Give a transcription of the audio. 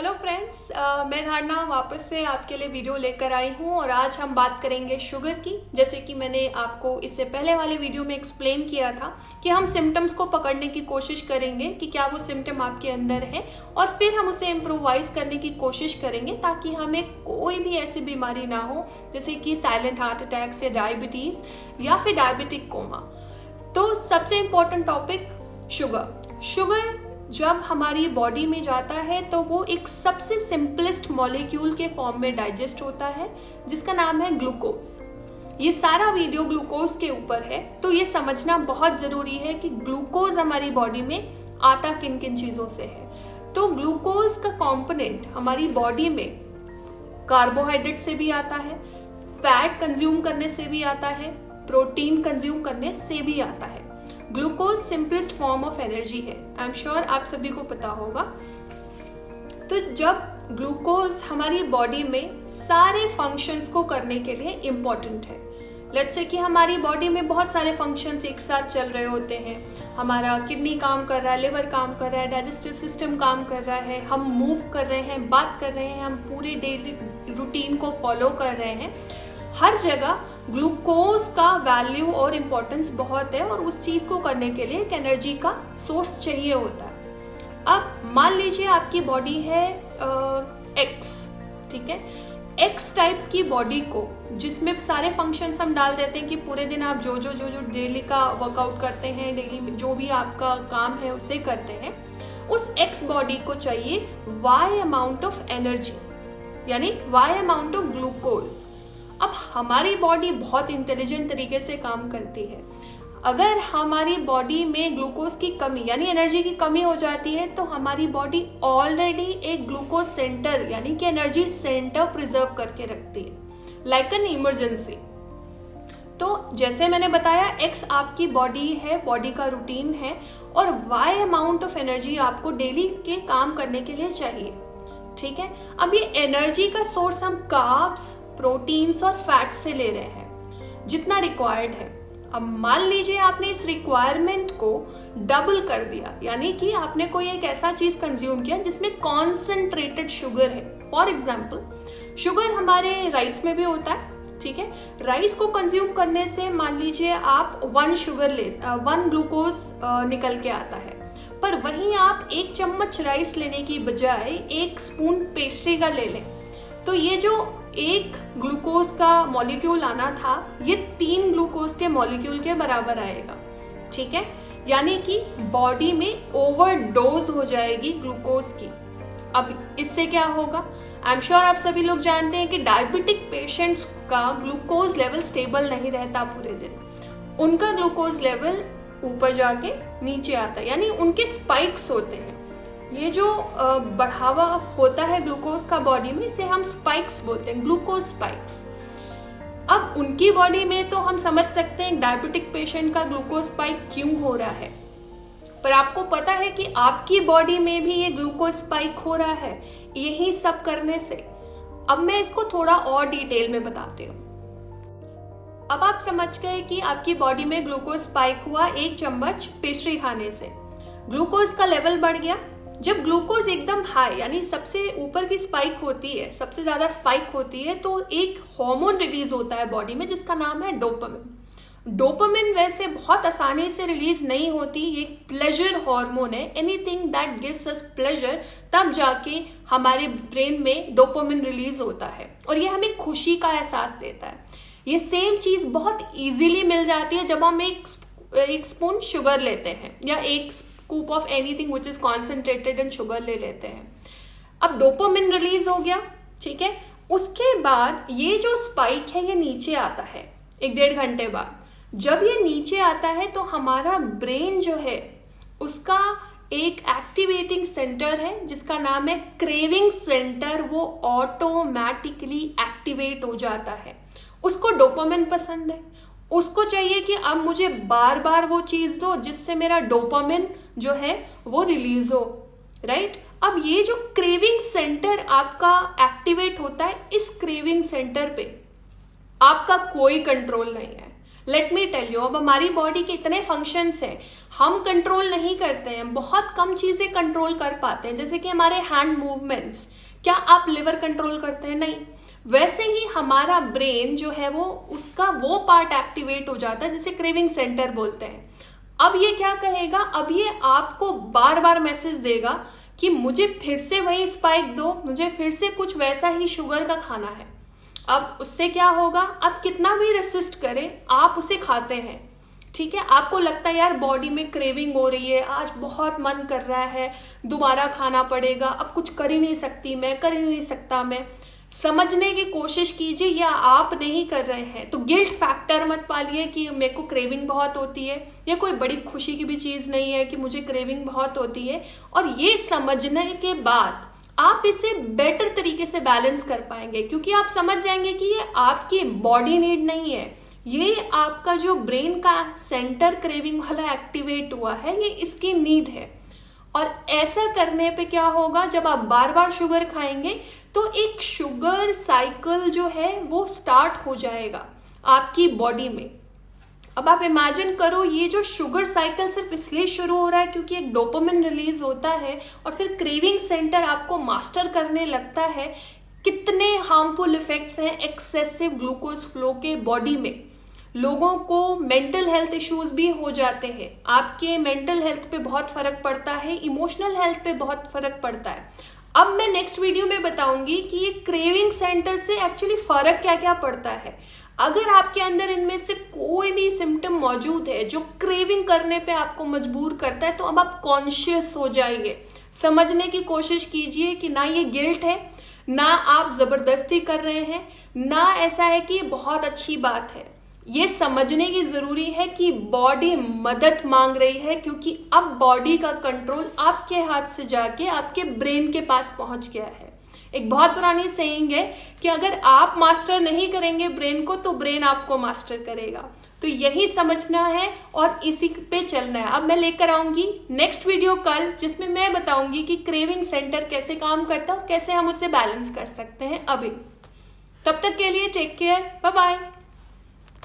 Hello friends, मैं धारणा वापस से आपके लिए वीडियो लेकर आई हूँ और आज हम बात करेंगे शुगर की। जैसे कि मैंने आपको इससे पहले वाले वीडियो में एक्सप्लेन किया था कि हम सिम्टम्स को पकड़ने की कोशिश करेंगे कि क्या वो सिम्टम आपके अंदर है और फिर हम उसे इम्प्रोवाइज करने की कोशिश करेंगे ताकि हमें कोई भी ऐसी बीमारी ना हो जैसे कि साइलेंट हार्ट अटैक्स या डायबिटीज या फिर डायबिटिक कोमा। तो सबसे इम्पोर्टेंट टॉपिक शुगर जब हमारी बॉडी में जाता है तो वो एक सबसे सिंपलेस्ट मॉलिक्यूल के फॉर्म में डाइजेस्ट होता है जिसका नाम है ग्लूकोज। ये सारा वीडियो ग्लूकोज के ऊपर है, तो ये समझना बहुत जरूरी है कि ग्लूकोज हमारी बॉडी में आता किन किन चीजों से है। तो ग्लूकोज का कंपोनेंट हमारी बॉडी में कार्बोहाइड्रेट से भी आता है, फैट कंज्यूम करने से भी आता है, प्रोटीन कंज्यूम करने से भी आता है। Glucose simplest form of energy है, आई एम श्योर आप सभी को पता होगा। तो जब ग्लूकोज हमारी बॉडी में सारे फंक्शंस को करने के लिए इम्पोर्टेंट है, लेट्स से कि हमारी बॉडी में बहुत सारे फंक्शंस एक साथ चल रहे होते हैं। हमारा किडनी काम कर रहा है, लिवर काम कर रहा है, डाइजेस्टिव सिस्टम काम कर रहा है, हम मूव कर रहे हैं, बात कर रहे हैं, हम पूरे डेली रूटीन को फॉलो कर रहे हैं। हर जगह ग्लूकोज का वैल्यू और इम्पोर्टेंस बहुत है और उस चीज को करने के लिए एक एनर्जी का सोर्स चाहिए होता है। अब मान लीजिए आपकी बॉडी है एक्स, ठीक है, एक्स टाइप की बॉडी को जिसमें सारे फंक्शंस हम डाल देते हैं कि पूरे दिन आप जो डेली का वर्कआउट करते हैं, डेली में जो भी आपका काम है उसे करते हैं, उस एक्स बॉडी को चाहिए वाई अमाउंट ऑफ एनर्जी, यानी वाई अमाउंट ऑफ ग्लूकोज। अब हमारी बॉडी बहुत इंटेलिजेंट तरीके से काम करती है। अगर हमारी बॉडी में ग्लूकोज की कमी यानी एनर्जी की कमी हो जाती है तो हमारी बॉडी ऑलरेडी एक ग्लूकोज सेंटर यानी कि एनर्जी सेंटर प्रिजर्व करके रखती है, लाइक एन इमरजेंसी। तो जैसे मैंने बताया, एक्स आपकी बॉडी है, बॉडी का रूटीन है, और वाई अमाउंट ऑफ एनर्जी आपको डेली के काम करने के लिए चाहिए, ठीक है। अब ये एनर्जी का सोर्स हम कार्ब्स, प्रोटीन्स और फैट से ले रहे हैं जितना रिक्वायर्ड है। अब मान लीजिए आपने इस रिक्वायरमेंट को डबल कर दिया, यानी कि आपने कोई एक ऐसा चीज कंज्यूम किया जिसमें कॉन्सेंट्रेटेड शुगर है। फॉर एग्जाम्पल, शुगर हमारे राइस में भी होता है, ठीक है। राइस को कंज्यूम करने से मान लीजिए आप 1 ग्लूकोज निकल के आता है, पर वहीं आप 1 चम्मच राइस लेने की बजाय 1 स्पून पेस्ट्री का ले लें तो ये जो 1 ग्लूकोज का मॉलिक्यूल आना था ये 3 ग्लूकोज के मॉलिक्यूल के बराबर आएगा, ठीक है। यानी कि बॉडी में ओवरडोज हो जाएगी ग्लूकोज की। अब इससे क्या होगा, आई एम श्योर आप सभी लोग जानते हैं कि डायबिटिक पेशेंट्स का ग्लूकोज लेवल स्टेबल नहीं रहता पूरे दिन। उनका ग्लूकोज लेवल ऊपर जाके नीचे आता है, यानी उनके स्पाइक्स होते हैं। ये जो बढ़ावा होता है ग्लूकोज का बॉडी में, इसे हम स्पाइक्स बोलते हैं, ग्लूकोज स्पाइक्स। अब उनकी बॉडी में तो हम समझ सकते हैं डायबिटिक पेशेंट का ग्लूकोज स्पाइक क्यों हो रहा है, पर आपको पता है कि आपकी बॉडी में भी ये ग्लूकोज स्पाइक हो रहा है यही सब करने से। अब मैं इसको थोड़ा और डिटेल में बताती हूँ। अब आप समझ गए कि आपकी बॉडी में ग्लूकोज स्पाइक हुआ 1 चम्मच पेस्ट्री खाने से, ग्लूकोज का लेवल बढ़ गया। जब ग्लूकोज एकदम हाई यानी सबसे ऊपर की स्पाइक होती है, सबसे ज्यादा स्पाइक होती है, तो एक हार्मोन रिलीज होता है बॉडी में जिसका नाम है डोपामिन। डोपामिन वैसे बहुत आसानी से रिलीज नहीं होती, ये प्लेजर हार्मोन है। Anything that gives us pleasure, तब जाके हमारे ब्रेन में डोपामिन रिलीज होता है और ये हमें खुशी का एहसास देता है। ये सेम चीज बहुत इजीली मिल जाती है जब हम एक स्पून शुगर लेते हैं या 1 scoop of anything which is concentrated in sugar ले लेते हैं। अब डोपामिन रिलीज हो गया, ठीक है। उसके बाद ये जो स्पाइक है ये नीचे आता है 1-1.5 घंटे बाद। जब ये नीचे आता है तो हमारा ब्रेन जो है उसका एक एक्टिवेटिंग सेंटर है जिसका नाम है क्रेविंग सेंटर, वो ऑटोमेटिकली एक्टिवेट हो जाता है। उसको डोपामिन पसंद है, उसको चाहिए कि अब मुझे बार बार वो चीज दो जिससे मेरा डोपामिन जो है वो रिलीज हो, राइट। अब ये जो क्रेविंग सेंटर आपका एक्टिवेट होता है, इस क्रेविंग सेंटर पे आपका कोई कंट्रोल नहीं है। लेट मी टेल यू, अब हमारी बॉडी के इतने फंक्शंस हैं, हम कंट्रोल नहीं करते हैं, बहुत कम चीजें कंट्रोल कर पाते हैं, जैसे कि हमारे हैंड मूवमेंट्स। क्या आप लिवर कंट्रोल करते हैं? नहीं। वैसे ही हमारा ब्रेन जो है वो उसका वो पार्ट एक्टिवेट हो जाता है जिसे क्रेविंग सेंटर बोलते हैं। अब ये क्या कहेगा, अब ये आपको बार बार मैसेज देगा कि मुझे फिर से वही स्पाइक दो, मुझे फिर से कुछ वैसा ही शुगर का खाना है। अब उससे क्या होगा, आप कितना भी रेसिस्ट करें आप उसे खाते हैं, ठीक है। आपको लगता है यार बॉडी में क्रेविंग हो रही है, आज बहुत मन कर रहा है, दोबारा खाना पड़ेगा, अब कुछ कर ही नहीं सकती मैं, कर ही नहीं सकता मैं। समझने की कोशिश कीजिए या आप नहीं कर रहे हैं तो गिल्ट फैक्टर मत पालिए कि मेरे को क्रेविंग बहुत होती है। ये कोई बड़ी खुशी की भी चीज़ नहीं है कि मुझे क्रेविंग बहुत होती है। और ये समझने के बाद आप इसे बेटर तरीके से बैलेंस कर पाएंगे, क्योंकि आप समझ जाएंगे कि ये आपकी बॉडी नीड नहीं है, ये आपका जो ब्रेन का सेंटर क्रेविंग वाला एक्टिवेट हुआ है, ये इसकी नीड है। और ऐसा करने पे क्या होगा, जब आप बार बार शुगर खाएंगे तो एक शुगर साइकिल जो है वो स्टार्ट हो जाएगा आपकी बॉडी में। अब आप इमेजिन करो, ये जो शुगर साइकिल सिर्फ इसलिए शुरू हो रहा है क्योंकि एक डोपामिन रिलीज होता है और फिर क्रेविंग सेंटर आपको मास्टर करने लगता है। कितने हार्मफुल इफेक्ट्स हैं एक्सेसिव ग्लूकोज फ्लो के बॉडी में। लोगों को मेंटल हेल्थ इश्यूज भी हो जाते हैं, आपके मेंटल हेल्थ पे बहुत फर्क पड़ता है, इमोशनल हेल्थ पे बहुत फर्क पड़ता है। अब मैं नेक्स्ट वीडियो में बताऊंगी कि ये क्रेविंग सेंटर से एक्चुअली फर्क क्या क्या पड़ता है। अगर आपके अंदर इनमें से कोई भी सिम्टम मौजूद है जो क्रेविंग करने पे आपको मजबूर करता है, तो अब आप कॉन्शियस हो जाइए, समझने की कोशिश कीजिए कि ना ये गिल्ट है, ना आप जबरदस्ती कर रहे हैं, ना ऐसा है कि बहुत अच्छी बात है। ये समझने की जरूरी है कि बॉडी मदद मांग रही है, क्योंकि अब बॉडी का कंट्रोल आपके हाथ से जाके आपके ब्रेन के पास पहुंच गया है। एक बहुत पुरानी सेइंग है कि अगर आप मास्टर नहीं करेंगे ब्रेन को तो ब्रेन आपको मास्टर करेगा। तो यही समझना है और इसी पे चलना है। अब मैं लेकर आऊंगी नेक्स्ट वीडियो कल, जिसमें मैं बताऊंगी कि क्रेविंग सेंटर कैसे काम करता है और कैसे हम उसे बैलेंस कर सकते हैं। अभी तब तक के लिए टेक केयर, बाय बाय।